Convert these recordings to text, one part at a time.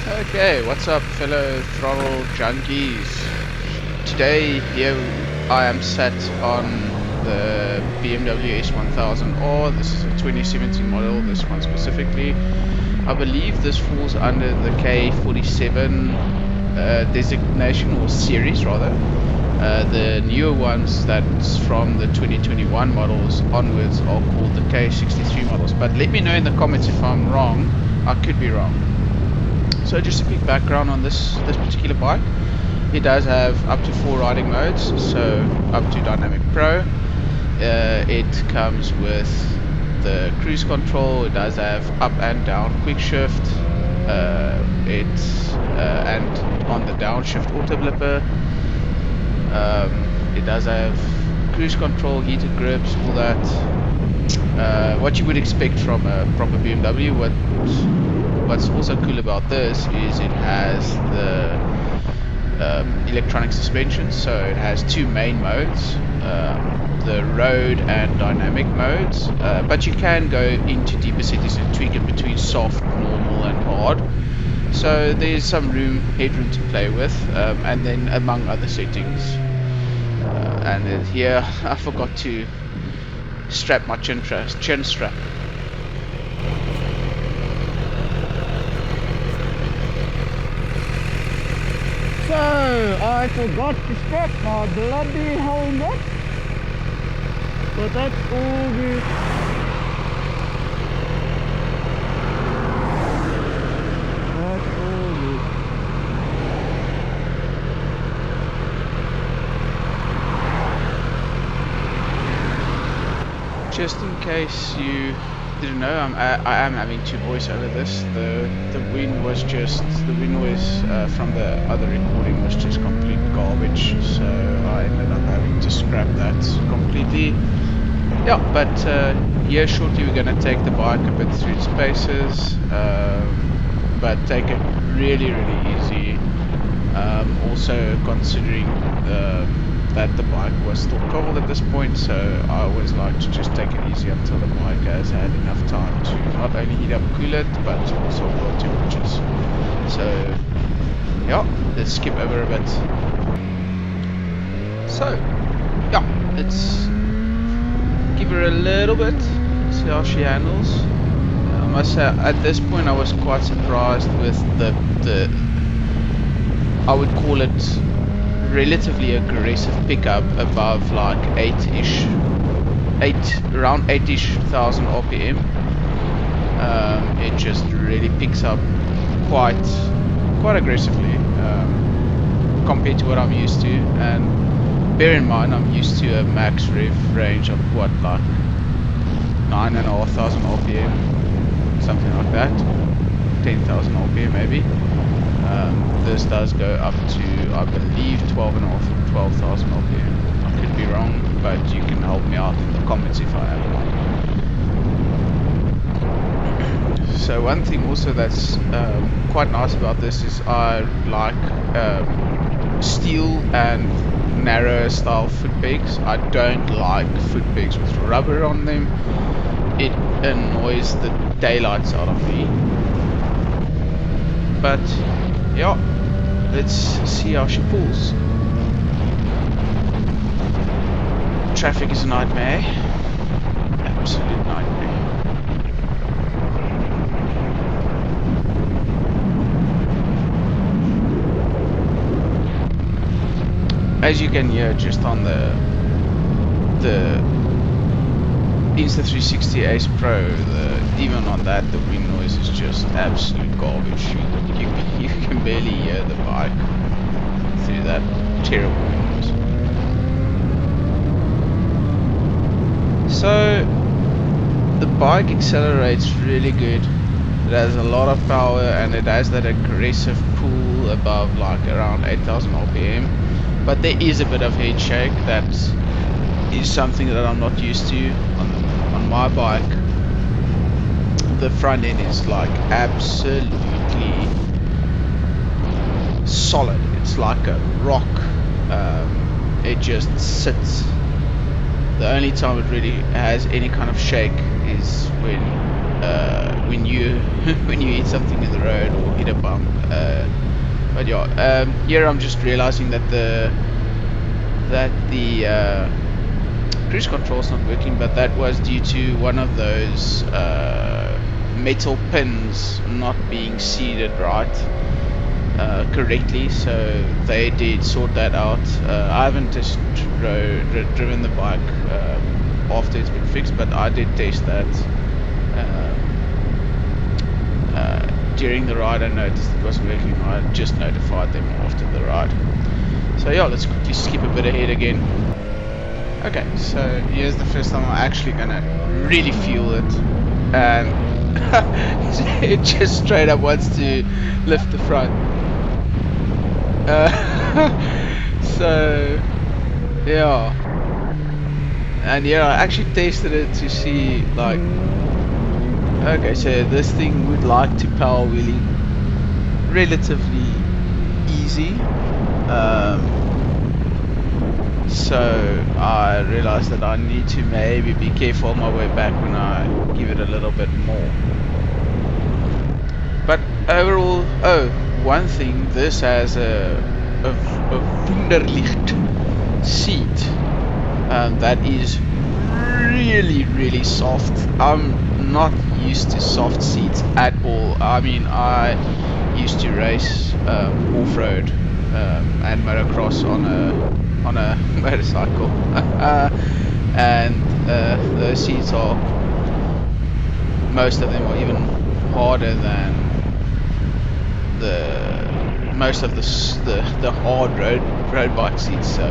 Okay, what's up fellow throttle junkies? Today here I am sat on the BMW S1000R. This is a 2017 model, this one specifically. I believe this falls under the K47 designation or series rather. The newer ones that's from the 2021 models onwards are called the K63 models. But let me know in the comments if I'm wrong. I could be wrong. So just a quick background on this particular bike. It does have up to 4 riding modes, so up to Dynamic Pro. It comes with the cruise control. It does have up and down quick shift. And on the downshift auto blipper. It does have cruise control, heated grips, all that. What you would expect from a proper BMW. What's also cool about this is it has the electronic suspension, so it has 2 main modes, the road and dynamic modes, but you can go into deeper settings and tweak it between soft, normal and hard, so there's some headroom to play with, and then among other settings. And here I forgot to strap my chin strap. So, I forgot to strap my bloody helmet, but that's all good. That's all good. Just in case you didn't know, I am having to voice over this. The wind was just the wind noise from the other recording was just complete garbage, so I ended up having to scrap that completely. Yeah, but here shortly we're gonna take the bike a bit through its paces, but take it really easy. Also considering that the bike was still cold at this point, so I always like to just take it easy until the bike has had enough time to not only heat up coolant but also world temperatures. So yeah, let's skip over a bit. So yeah, let's give her a little bit, see how she handles. I must say at this point I was quite surprised with the I would call it relatively aggressive pickup above like around 8-ish thousand RPM. It just really picks up quite aggressively compared to what I'm used to, and bear in mind I'm used to a max rev range of what, like 9,500 RPM, something like that, 10,000 RPM maybe. This does go up to, I believe, 12,000 RPM. I could be wrong, but you can help me out in the comments if I am wrong. So one thing also that's quite nice about this is I like steel and narrow style foot pegs. I don't like foot pegs with rubber on them. It annoys the daylights out of me. But yeah, let's see how she pulls. Traffic is a nightmare. Absolute nightmare. As you can hear just on the Insta360 Ace Pro, even on that the wind noise is just absolute garbage. You can barely hear the bike through that terrible wind. So the bike accelerates really good. It has a lot of power and it has that aggressive pull above like around 8,000 RPM. But there is a bit of head shake that is something that I'm not used to on my bike. The front end is like absolutely solid. It's like a rock. It just sits. The only time it really has any kind of shake is when when you when you hit something in the road or hit a bump. But yeah, here I'm just realizing that the cruise control's not working, but that was due to one of those metal pins not being seated right correctly, so they did sort that out. I haven't just driven the bike after it's been fixed, but I did test that during the ride. I noticed it wasn't working. I just notified them after the ride. So yeah, let's quickly skip a bit ahead again. Okay, so here's the first time I'm actually gonna really feel it, and it just straight up wants to lift the front. So yeah, and yeah, I actually tested it to see, like, okay, so this thing would like to power wheelie relatively easy. So I realized that I need to maybe be careful on my way back when I give it a little bit more. But overall, oh, one thing, this has a wunderlicht seat that is really soft. I'm not used to soft seats at all. I mean, I used to race off-road and motocross on a motorcycle, and those seats are, most of them are even harder than most of the hard road bike seats. So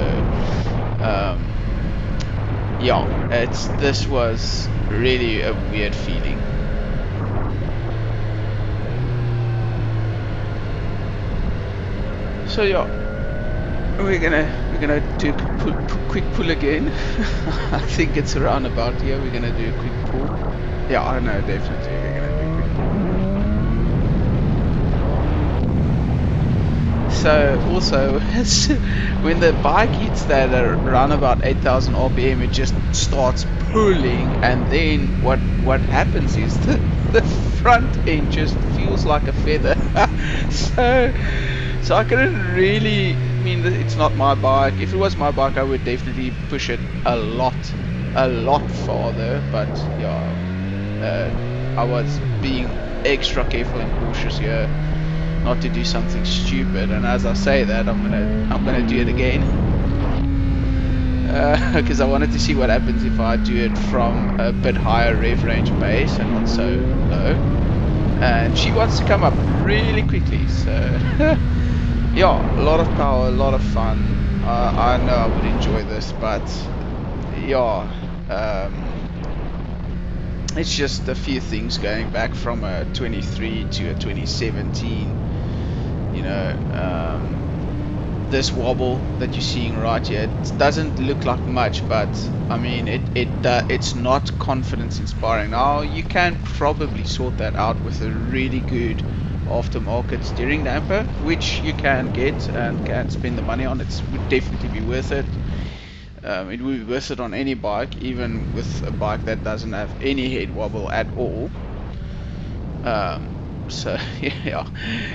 yeah, this was really a weird feeling. So yeah, we're gonna do a quick pull again. I think it's around about here. We're gonna do a quick pull. Yeah, I know, definitely we're gonna do a quick pull. So also, when the bike hits that around about 8,000 RPM, it just starts pulling, and then what happens is the front end just feels like a feather. So I couldn't really, I mean, it's not my bike. If it was my bike, I would definitely push it a lot farther. But yeah, I was being extra careful and cautious here, not to do something stupid. And as I say that, I'm gonna do it again, because I wanted to see what happens if I do it from a bit higher rev range base and not so low. And she wants to come up really quickly, so yeah, a lot of power, a lot of fun. I know I would enjoy this, but yeah, it's just a few things going back from a 23 to a 2017. You know, this wobble that you're seeing right here, it doesn't look like much, but I mean, it's not confidence inspiring. Now you can probably sort that out with a really good aftermarket steering damper, which you can get and can spend the money on. It would definitely be worth it. It would be worth it on any bike, even with a bike that doesn't have any head wobble at all. So yeah,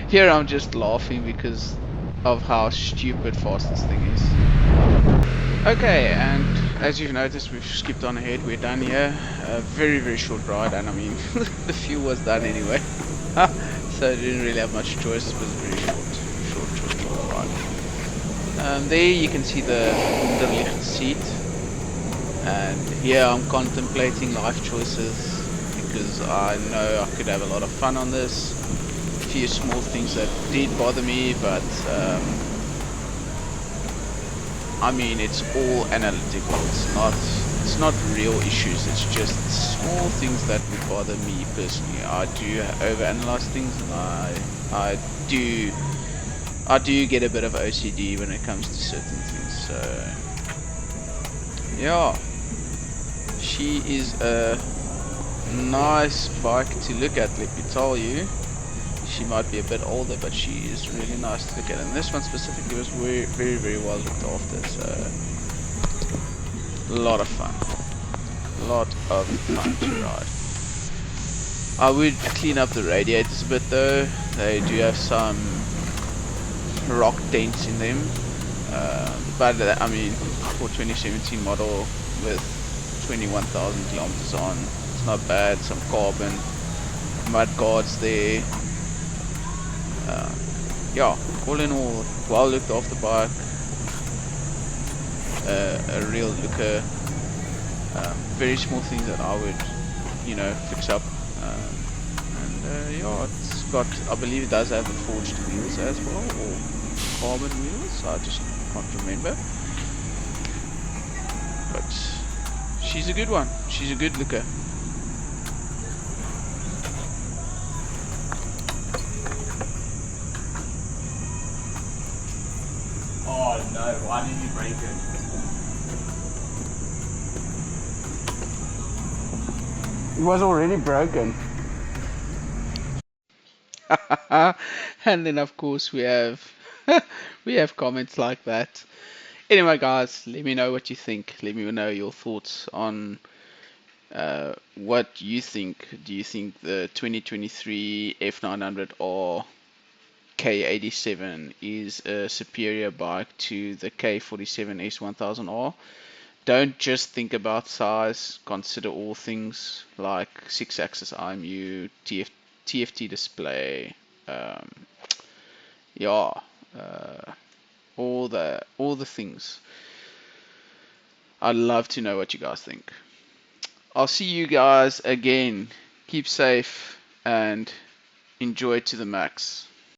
here I'm just laughing because of how stupid fast this thing is. Okay, and as you've noticed, we've skipped on ahead. We're done here. A very short ride, and I mean the fuel was done anyway. So I didn't really have much choice. It was a very short ride. There you can see the underlicht seat, and here I'm contemplating life choices because I know I could have a lot of fun on this. A few small things that did bother me, but I mean, it's all analytical. It's not real issues. It's just small things that would bother me personally. I do overanalyze things, and I do get a bit of OCD when it comes to certain things. So yeah, she is a nice bike to look at, let me tell you. She might be a bit older, but she is really nice to look at, and this one specifically was very well looked after. So a lot of fun to ride. I would clean up the radiators a bit though. They do have some rock dents in them. But I mean, for 2017 model with 21,000 kilometers on, it's not bad. Some carbon, mud guards there. Yeah, all in all, well looked after bike. A real looker. Very small things that I would, fix up. Yeah, it's got, I believe it does have the forged wheels as well, or carbon wheels. I just can't remember. But she's a good one. She's a good looker. Oh no, why did you break it? It was already broken. And then of course we have we have comments like that. Anyway, guys, let me know what you think. Let me know your thoughts on what you think. Do you think the 2023 F900R K87 is a superior bike to the K47 S1000R? Don't just think about size, consider all things like 6-axis IMU, TFT display, um, yeah, uh, all the things. I'd love to know what you guys think. I'll see you guys again. Keep safe and enjoy to the max.